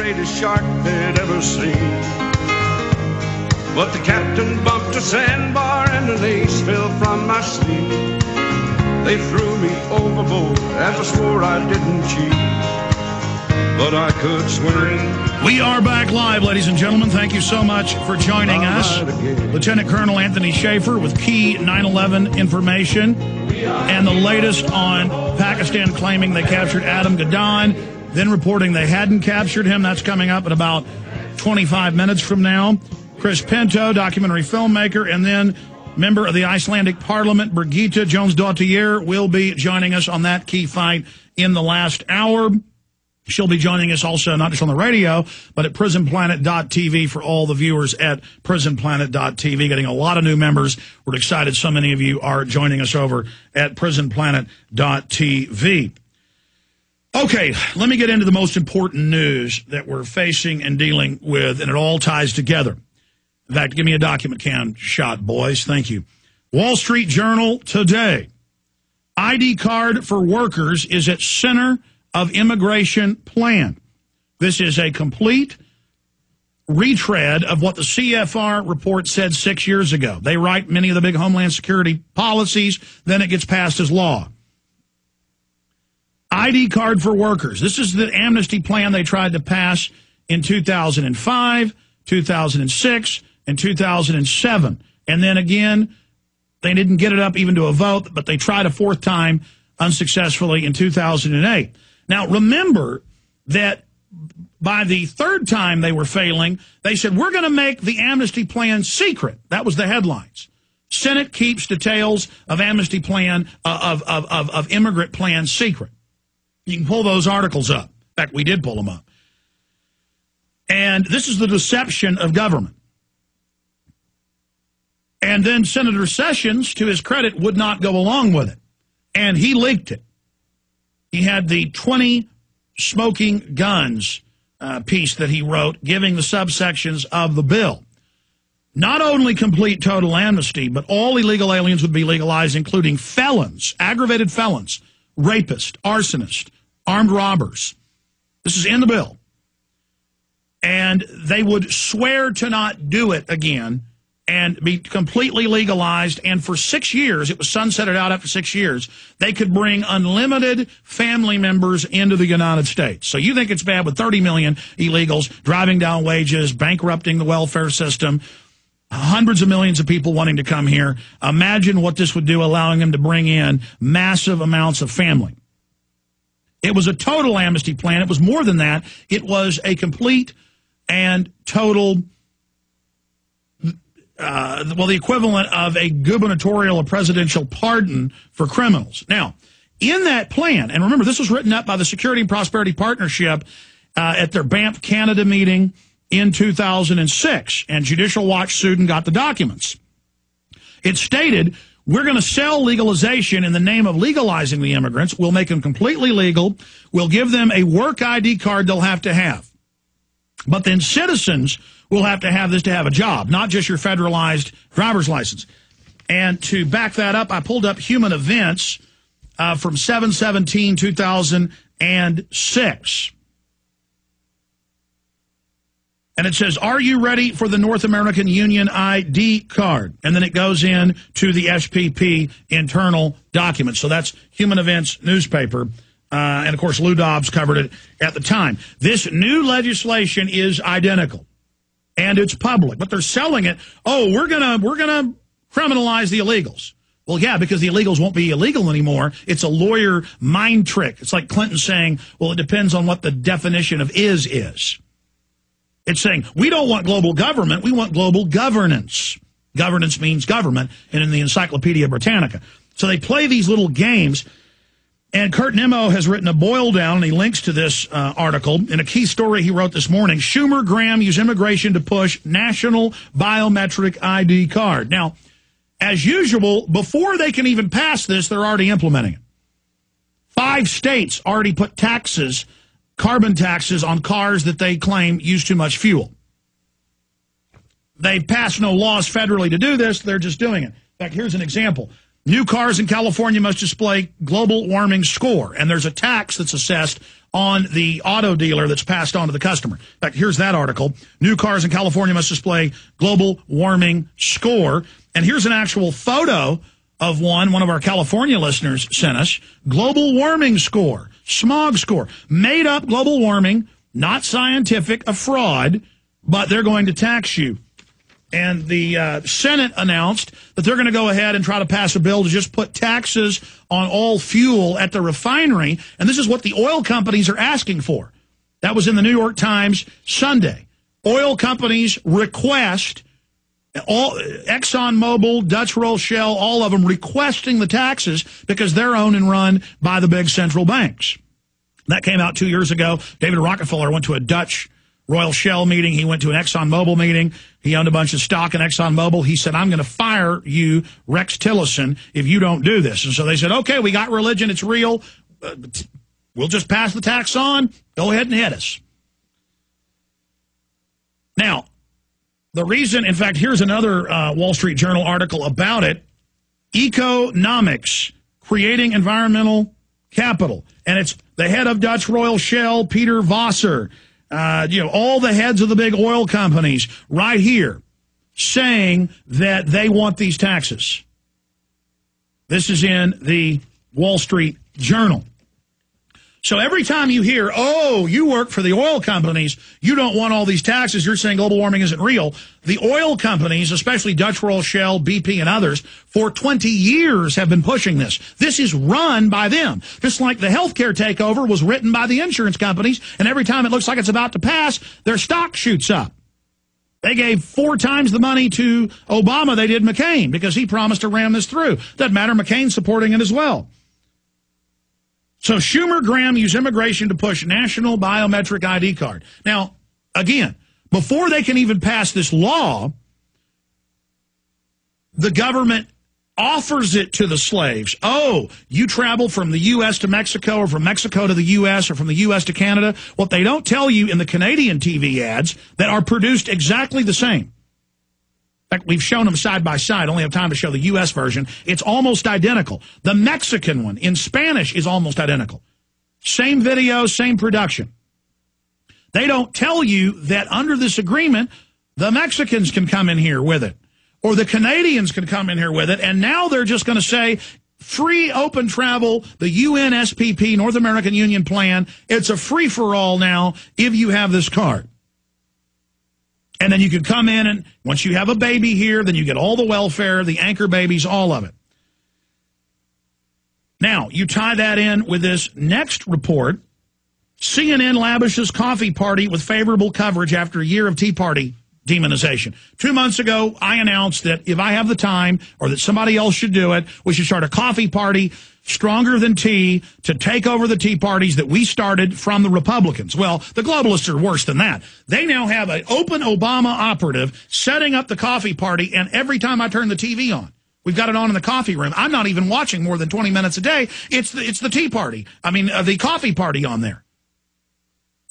greatest shark they'd ever seen. But the captain bumped a sandbar and an ace fell from my sleeve. They threw me overboard as I swore I didn't cheat, but I could swim. We are back live, ladies and gentlemen. Thank you so much for joining us. Lieutenant Colonel Anthony Schaefer with key 9/11 information and the latest on Pakistan claiming they captured Adam Gaddan, then reporting they hadn't captured him. That's coming up in about 25 minutes from now. Chris Pinto, documentary filmmaker, and then member of the Icelandic Parliament, Birgitta Jónsdóttir, will be joining us on that key fight in the last hour. She'll be joining us also not just on the radio, but at prisonplanet.tv for all the viewers at prisonplanet.tv. Getting a lot of new members. We're excited so many of you are joining us over at prisonplanet.tv. Okay, let me get into the most important news that we're facing and dealing with, and it all ties together. In fact, give me a document cam shot, boys. Thank you. Wall Street Journal today. ID card for workers is at center of immigration plan. This is a complete retread of what the CFR report said 6 years ago. They write many of the big Homeland Security policies, then it gets passed as law. ID card for workers. This is the amnesty plan they tried to pass in 2005, 2006, and 2007. And then again, they didn't get it up even to a vote, but they tried a fourth time unsuccessfully in 2008. Now, remember that by the third time they were failing, they said, we're going to make the amnesty plan secret. That was the headlines. Senate keeps details of amnesty plan, of immigrant plan secret. You can pull those articles up. In fact, we did pull them up. And this is the deception of government. And then Senator Sessions, to his credit, would not go along with it. And he leaked it. He had the 20 smoking guns piece that he wrote, giving the subsections of the bill. Not only complete total amnesty, but all illegal aliens would be legalized, including felons, aggravated felons, rapists, arsonists, armed robbers. This is in the bill. And they would swear to not do it again and be completely legalized. And for 6 years, it was sunsetted out after 6 years, they could bring unlimited family members into the United States. So you think it's bad with 30 million illegals driving down wages, bankrupting the welfare system, hundreds of millions of people wanting to come here. Imagine what this would do, allowing them to bring in massive amounts of family. It was a total amnesty plan. It was more than that. It was a complete and total, the equivalent of a gubernatorial or presidential pardon for criminals. Now, in that plan, and remember, this was written up by the Security and Prosperity Partnership at their Banff, Canada meeting in 2006, and Judicial Watch sued and got the documents. It stated, we're going to sell legalization in the name of legalizing the immigrants. We'll make them completely legal. We'll give them a work ID card they'll have to have. But then citizens will have to have this to have a job, not just your federalized driver's license. And to back that up, I pulled up Human Events from 7/17/2006. And it says, are you ready for the North American Union ID card? And then it goes in to the SPP internal documents. So that's Human Events newspaper. And, of course, Lou Dobbs covered it at the time. This new legislation is identical, and it's public. But they're selling it, oh, we're gonna criminalize the illegals. Well, yeah, because the illegals won't be illegal anymore. It's a lawyer mind trick. It's like Clinton saying, well, it depends on what the definition of is. It's saying, we don't want global government, we want global governance. Governance means government, and in the Encyclopedia Britannica. So they play these little games, and Kurt Nimmo has written a boil down, and he links to this article. In a key story he wrote this morning, Schumer, Graham use immigration to push national biometric ID card. Now, as usual, before they can even pass this, they're already implementing it. 5 states already put taxes, carbon taxes on cars that they claim use too much fuel. They've passed no laws federally to do this. They're just doing it. In fact, here's an example. New cars in California must display global warming score, and there's a tax that's assessed on the auto dealer that's passed on to the customer. In fact, here's that article. New cars in California must display global warming score. And here's an actual photo of one of our California listeners sent us. Global warming score, smog score, made up global warming, not scientific, a fraud, but they're going to tax you. And the Senate announced that they're going to go ahead and try to pass a bill to just put taxes on all fuel at the refinery. And this is what the oil companies are asking for. That was in the New York Times Sunday. Oil companies request, all ExxonMobil, Dutch Roll, Shell, all of them requesting the taxes because they're owned and run by the big central banks. That came out 2 years ago. David Rockefeller went to a Dutch Royal Shell meeting. He went to an ExxonMobil meeting. He owned a bunch of stock in ExxonMobil. He said, I'm going to fire you, Rex Tillerson, if you don't do this. And so they said, okay, we got religion. It's real. We'll just pass the tax on. Go ahead and hit us. Now, the reason, in fact, here's another Wall Street Journal article about it. Economics, creating environmental capital. And it's the head of Dutch Royal Shell, Peter Vasser. All the heads of the big oil companies right here saying that they want these taxes. This is in the Wall Street Journal. So every time you hear, oh, you work for the oil companies, you don't want all these taxes, you're saying global warming isn't real. The oil companies, especially Dutch Royal Shell, BP, and others, for 20 years have been pushing this. This is run by them. Just like the healthcare takeover was written by the insurance companies, and every time it looks like it's about to pass, their stock shoots up. They gave 4 times the money to Obama they did McCain because he promised to ram this through. Doesn't matter, McCain's supporting it as well. So Schumer, Graham use immigration to push national biometric ID card. Now, again, before they can even pass this law, the government offers it to the slaves. Oh, you travel from the U.S. to Mexico or from Mexico to the U.S. or from the U.S. to Canada. What they don't tell you in the Canadian TV ads that are produced exactly the same. In fact, we've shown them side by side. Only have time to show the U.S. version. It's almost identical. The Mexican one in Spanish is almost identical. Same video, same production. They don't tell you that under this agreement, the Mexicans can come in here with it, or the Canadians can come in here with it, and now they're just going to say, free open travel, the UNSPP, North American Union Plan, it's a free-for-all now if you have this card. And then you can come in, and once you have a baby here, then you get all the welfare, the anchor babies, all of it. Now, you tie that in with this next report. CNN lavishes coffee party with favorable coverage after a year of Tea Party demonization. 2 months ago, I announced that if I have the time or that somebody else should do it, we should start a coffee party stronger than tea to take over the Tea Parties that we started from the Republicans. Well, the globalists are worse than that. They now have an open Obama operative setting up the coffee party, and every time I turn the TV on, we've got it on in the coffee room. I'm not even watching more than 20 minutes a day. It's the Tea Party. The coffee party on there.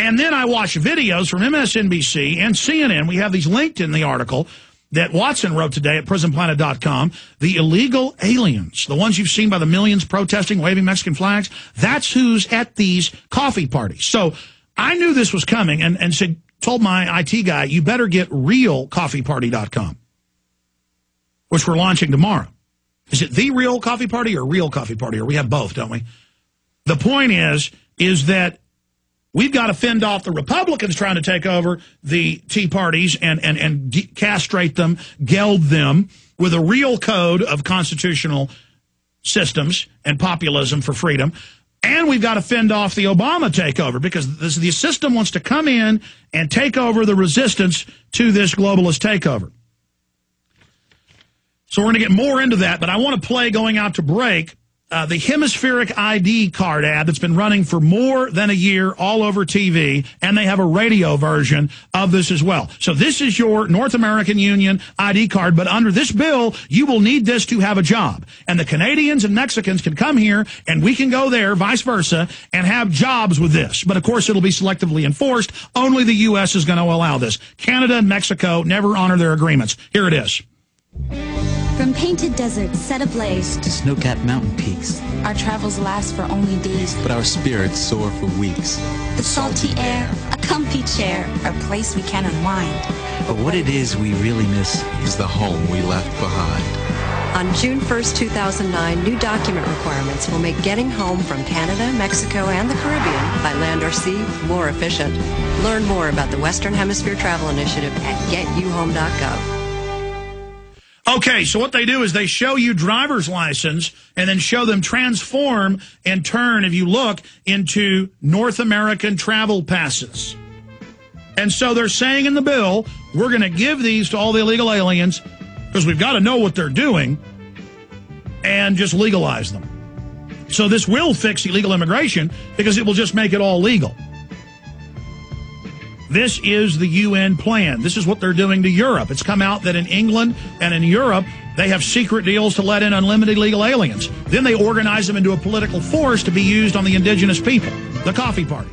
And then I watch videos from MSNBC and CNN. We have these linked in the article that Watson wrote today at prisonplanet.com. The illegal aliens, the ones you've seen by the millions protesting, waving Mexican flags, that's who's at these coffee parties. So I knew this was coming and told my IT guy, you better get realcoffeeparty.com, which we're launching tomorrow. Is it the Real Coffee Party or Real Coffee Party? Or we have both, don't we? The point is that we've got to fend off the Republicans trying to take over the Tea Parties and castrate them, geld them with a real code of constitutional systems and populism for freedom. And we've got to fend off the Obama takeover because the system wants to come in and take over the resistance to this globalist takeover. So we're going to get more into that, but I want to play, going out to break, the hemispheric ID card ad that's been running for more than a year all over TV, and they have a radio version of this as well. So this is your North American Union ID card, but under this bill, you will need this to have a job. And the Canadians and Mexicans can come here, and we can go there, vice versa, and have jobs with this. But, of course, it'll be selectively enforced. Only the U.S. is going to allow this. Canada and Mexico never honor their agreements. Here it is. From painted deserts set ablaze to snow-capped mountain peaks. Our travels last for only days, but our spirits soar for weeks. The salty air, a comfy chair, a place we can unwind. But what it is we really miss is the home we left behind. On June 1st, 2009, new document requirements will make getting home from Canada, Mexico, and the Caribbean by land or sea more efficient. Learn more about the Western Hemisphere Travel Initiative at getyouhome.gov. Okay, so what they do is they show you driver's license and then show them transform and turn, if you look, into North American travel passes. And so they're saying in the bill, we're going to give these to all the illegal aliens because we've got to know what they're doing and just legalize them. So this will fix illegal immigration because it will just make it all legal. This is the UN plan. This is what they're doing to Europe. It's come out that in England and in Europe, they have secret deals to let in unlimited legal aliens. Then they organize them into a political force to be used on the indigenous people, the coffee party.